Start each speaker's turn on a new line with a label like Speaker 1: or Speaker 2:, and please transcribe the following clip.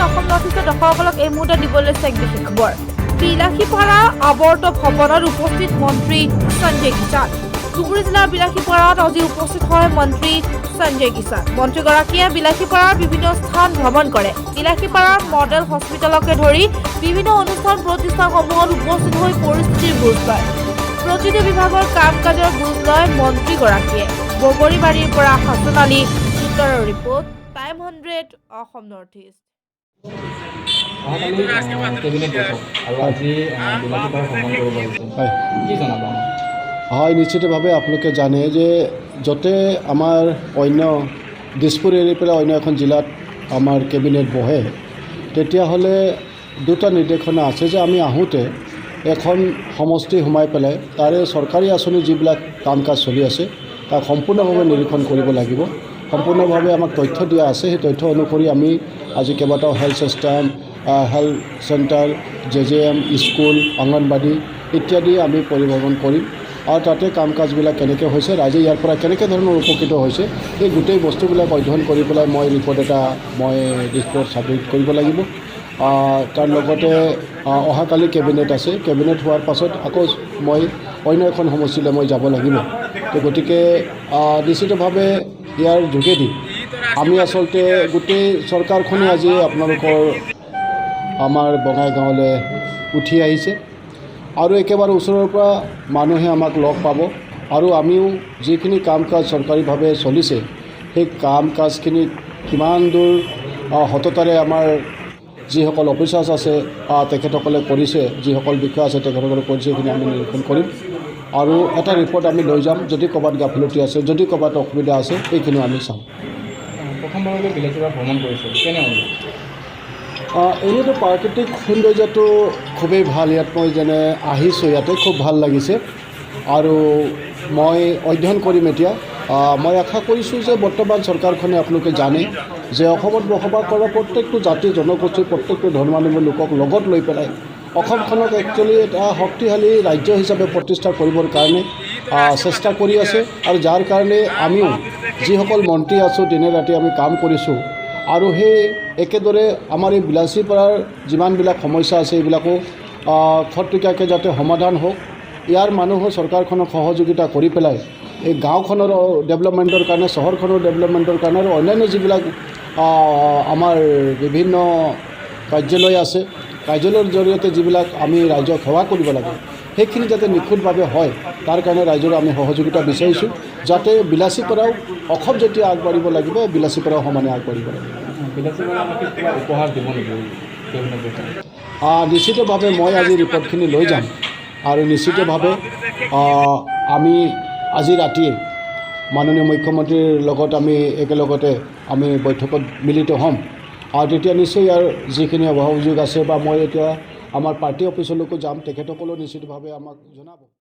Speaker 1: অসম নৰ্থ-ইষ্টৰ দৰ্শকসকলক এই মুহূৰ্তত দিবলৈ লৈছে এক বিশেষ খবৰ। বিলাসীপাৰা আৱৰ্ত ভৱনত উপস্থিত মন্ত্ৰী সঞ্জয় কিষাণ। ধুবুৰী জিলাৰ বিলাসীপাৰাত আজি উপস্থিত হয় মন্ত্ৰী সঞ্জয় কিষাণ। মন্ত্ৰীগৰাকীয়ে বিলাসীপাৰাৰ বিভিন্ন স্থান ভ্ৰমণ কৰে। বিলাসীপাৰাৰ মডেল হস্পিটেলকে ধৰি বিভিন্ন অনুষ্ঠান প্ৰতিষ্ঠানসমূহত উপস্থিত হৈ পৰিস্থিতিৰ বুজ লয়। প্ৰতিটো বিভাগৰ কাম কাজৰ বুজ লয় মন্ত্ৰীগৰাকীয়ে। বগৰীবাৰীৰ পৰা হাছন আলী উত্তৰৰ report, time 100 Assam north east.
Speaker 2: হয়, নিশ্চিতভাৱে আপোনালোকে জানে যে য'তে আমাৰ অন্য দিছপুৰ এৰি পেলাই অন্য এখন জিলাত আমাৰ কেবিনেট বহে, তেতিয়াহ'লে দুটা নিৰ্দেশনা আছে যে আমি আহোঁতে এখন সমষ্টি সোমাই পেলাই তাৰে চৰকাৰী আঁচনি যিবিলাক কাম কাজ চলি আছে তাক সম্পূৰ্ণভাৱে নিৰীক্ষণ কৰিব লাগিব। সম্পূৰ্ণভাৱে আমাক তথ্য দিয়া আছে। সেই তথ্য অনুসৰি আমি আজি কেইবাটাও health centre, JJM, school, anganwadi ইত্যাদি আমি পৰিভ্ৰমণ কৰিম আৰু তাতে কাম কাজবিলাক কেনেকৈ হৈছে, ৰাইজে ইয়াৰ পৰা কেনেকৈ ধৰণৰ উপকৃত হৈছে, এই গোটেই বস্তুবিলাক অধ্যয়ন কৰি পেলাই মই ৰিপৰ্ট এটা ডিছপুৰত ছাবমিট কৰিব লাগিব। তাৰ লগতে অহাকালি কেবিনেট আছে। কেবিনেট হোৱাৰ পাছত আকৌ মই অন্য এখন সমষ্টিলৈ মই যাব লাগিব। তো গতিকে নিশ্চিতভাৱে ইয়াৰ যোগেদি আমি আচলতে গোটেই চৰকাৰখনে আজি আপোনালোকৰ আমাৰ বঙাইগাঁৱলৈ উঠি আহিছে আৰু একেবাৰে ওচৰৰ পৰা মানুহে আমাক লগ পাব আৰু আমিও যিখিনি কাম কাজ চৰকাৰীভাৱে চলিছে সেই কাম কাজখিনিত কিমান দূৰ সততাৰে আমাৰ যিসকল অফিচাৰ্ছ আছে তেখেতসকলে কৰিছে, যিসকল বিষয়া আছে তেখেতসকলে কৰিছে, সেইখিনি আমি নিৰীক্ষণ কৰিম আৰু এটা ৰিপৰ্ট আমি লৈ যাম। যদি ক'ৰবাত গাফিলতি আছে, যদি ক'ৰবাত অসুবিধা আছে, এইখিনিও আমি চাম।
Speaker 3: প্ৰথমবাৰলৈ বিলাসীপাৰা ভ্ৰমণ কৰিছোঁ, কেনে হ'ল?
Speaker 2: এনেইতো প্ৰাকৃতিক সৌন্দৰ্যটো খুবেই ভাল। ইয়াত মই যেনে আহিছোঁ, ইয়াতে খুব ভাল লাগিছে আৰু মই অধ্যয়ন কৰিম এতিয়া। মই আশা কৰিছোঁ যে বৰ্তমান চৰকাৰখনে আপোনালোকে জানে যে অসমত বসবাস কৰা প্ৰত্যেকটো জাতি জনগোষ্ঠীৰ প্ৰত্যেকটো ধৰ্মাৱলম্বী লোকক লগত লৈ পেলাই অসমখনক একচুৱেলি এটা শক্তিশালী ৰাজ্য হিচাপে প্ৰতিষ্ঠা কৰিবৰ কাৰণে চেষ্টা কৰি আছে আৰু যাৰ কাৰণে আমিও যিসকল মন্ত্ৰী আছোঁ দিনে ৰাতি আমি কাম কৰিছোঁ আৰু সেই একেদৰে আমাৰ এই বিলাসীপাৰাৰ যিমানবিলাক সমস্যা আছে এইবিলাকো খৰতকীয়াকৈ যাতে সমাধান হওক, ইয়াৰ মানুহৰ চৰকাৰখনক সহযোগিতা কৰি পেলাই এই গাঁওখনৰ ডেভেলপমেণ্টৰ কাৰণে, চহৰখনৰ ডেভেলপমেণ্টৰ কাৰণে আৰু অন্যান্য যিবিলাক আমাৰ বিভিন্ন কাৰ্যালয় আছে, কাৰ্যালয়ৰ জৰিয়তে যিবিলাক আমি ৰাইজক সেৱা কৰিব লাগে সেইখিনি যাতে নিখুঁতভাৱে হয় তাৰ কাৰণে ৰাইজৰ আমি সহযোগিতা বিচাৰিছোঁ, যাতে বিলাসীপাৰাও অসম যেতিয়া আগবাঢ়িব লাগিব বিলাসীপাৰাও সমানে আগবাঢ়িব লাগিব।
Speaker 3: উপহাৰ দিব নেকি?
Speaker 2: নিশ্চিতভাৱে মই আজি ৰিপৰ্টখিনি লৈ যাম আৰু নিশ্চিতভাৱে আমি আজি ৰাতিয়ে মাননীয় মুখ্যমন্ত্ৰীৰ লগত আমি একেলগতে আমি বৈঠকত মিলিত হ'ম আৰু তেতিয়া নিশ্চয় ইয়াৰ যিখিনি অভিযোগ আছে বা মই এতিয়া আমাৰ পাৰ্টি অফিচলৈকো যাম, তেখেতসকলেও নিশ্চিতভাৱে আমাক জনাব।